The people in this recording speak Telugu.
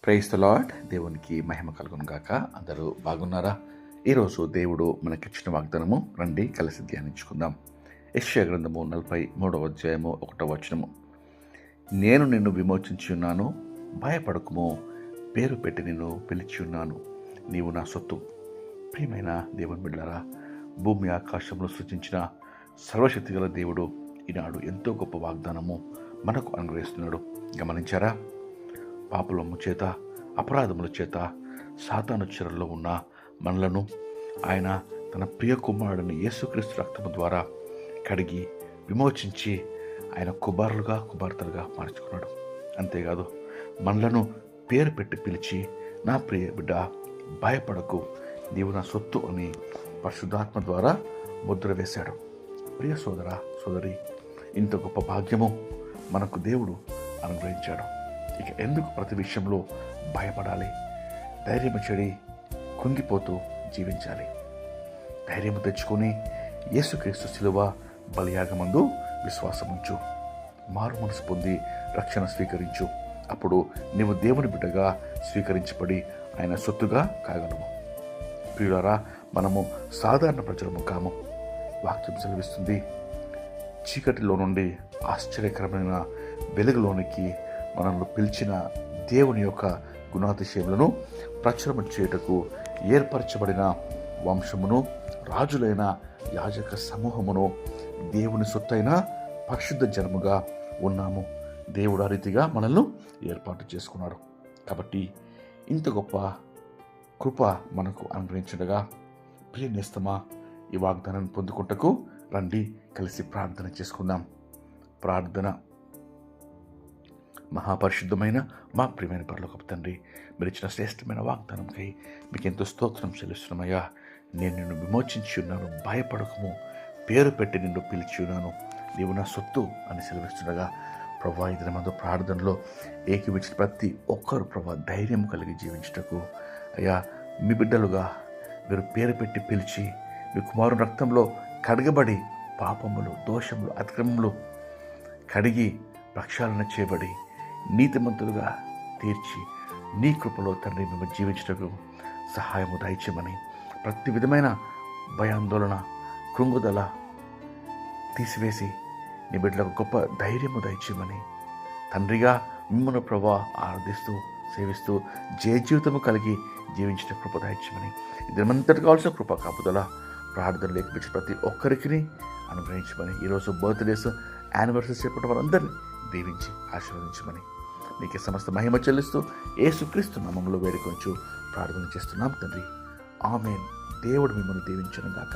Praise the lord. దేవునికి మహిమ కలుగును గాక. అందరూ బాగున్నారా? ఈరోజు దేవుడు మనకిచ్చిన వాగ్దానము రండి కలిసి ధ్యానించుకుందాం. యెషయా గ్రంథము 43వ అధ్యాయము 1వ వచనము. నేను నిన్ను విమోచించి ఉన్నాను, భయపడకుము, పేరు పెట్టి నిన్ను పిలిచి ఉన్నాను, నీవు నా సొత్తు. ప్రియమైన దేవుని బిడ్డలారా, భూమి ఆకాశంలో సృజించిన సర్వశక్తి గల దేవుడు ఈనాడు ఎంతో గొప్ప వాగ్దానము మనకు అనుగ్రహిస్తున్నాడు. గమనించారా? పాపలము చేత, అపరాధముల చేత సాతాను చెరలో ఉన్న మనలను ఆయన తన ప్రియ కుమారుడిని యేసుక్రీస్తు రక్తము ద్వారా కడిగి విమోచించి ఆయన కుమార్తెలుగా మార్చుకున్నాడు. అంతేకాదు, మనలను పేరు పెట్టి పిలిచి, నా ప్రియ బిడ్డ భయపడకు, నీవు నా సొత్తు అని పరిశుద్ధాత్మ ద్వారా ముద్ర వేశాడు. ప్రియ సోదర సోదరి, ఇంత గొప్ప భాగ్యము మనకు దేవుడు అనుగ్రహించాడు. ఇక ఎందుకు ప్రతి విషయంలో భయపడాలి? ధైర్యము చెడి కుంగిపోతూ జీవించాలి. ధైర్యము తెచ్చుకొని యేసుక్రీస్తు శిలువ బలియాగమందు విశ్వాసముంచు, మారు మనసు పొంది రక్షణ స్వీకరించు. అప్పుడు నీవు దేవుని బిడ్డగా స్వీకరించబడి ఆయన సొత్తుగా కాగలవు. ప్రియులారా, మనము సాధారణ ప్రజలము కాము. వాక్యం సెలవిస్తుంది, చీకటిలో నుండి ఆశ్చర్యకరమైన వెలుగులోనికి మనల్ని పిలిచిన దేవుని యొక్క గుణాతిశయములను ప్రచురము చేయుటకు ఏర్పరచబడిన వంశమును, రాజులైన యాజక సమూహమును, దేవుని సొత్తైన పరిశుద్ధ జనముగా ఉన్నాము. దేవుడు ఆ రీతిగా మనల్ని ఏర్పాటు చేసుకున్నాడు. కాబట్టి ఇంత గొప్ప కృప మనకు అనుగ్రహించడగా, ప్రియ నేస్తమా, ఈ వాగ్దానాన్ని పొందుకుంటకు రండి కలిసి ప్రార్థన చేసుకుందాం. ప్రార్థన. మహాపరిశుద్ధమైన మా ప్రియమైన పరలోకపు తండ్రి, మీరు ఇచ్చిన శ్రేష్టమైన వాగ్దానంకై మీకు ఎంతో స్తోత్రం చెల్లిస్తున్నామయ్యా. నేను నిన్ను విమోచించి ఉన్నాను, భయపడకము, పేరు పెట్టి నిన్ను పిలిచి ఉన్నాను, నీవు నా సొత్తు అని సెలవిస్తుండగా ప్రభా, ఈ దినమందు ప్రార్థనలో ఏకీవించిన ప్రతి ఒక్కరు ప్రభా ధైర్యం కలిగి జీవించుటకు అయ్యా, మీ బిడ్డలుగా మీరు పేరు పెట్టి పిలిచి మీ కుమారుని రక్తంలో కడగబడి పాపములు, దోషములు, అతిక్రమములు కడిగి ప్రక్షాళన చేయబడి నీతిమంతులుగా తీర్చి నీ కృపలో తండ్రి మేము జీవించటకు సహాయము దయచేయమని, ప్రతి విధమైన భయాందోళన, కృంగుదల తీసివేసి నీ బిడ్డలకు గొప్ప ధైర్యము దయచేయమని, తండ్రిగా మిమ్మల్ని ప్రభా ఆరాధిస్తూ సేవిస్తూ జీవితము కలిగి జీవించిన కృప దయచేయమని, ఇదంతటి కావాల్సిన కృప కాపుదల ప్రార్థనలు లేకపోతే ప్రతి ఒక్కరికి అనుగ్రహించమని, ఈరోజు బర్త్డేస్, యానివర్సరీ చేపట్టిన వారందరినీ దీవించి ఆశీర్వదించమని, నీకే సమస్త మహిమ చెల్లిస్తూ యేసుక్రీస్తు నామములో వేడుకొంచు ప్రార్థన చేస్తున్నాం తండ్రి. ఆమేన్. దేవుడు మిమ్మల్ని దీవించును గాక.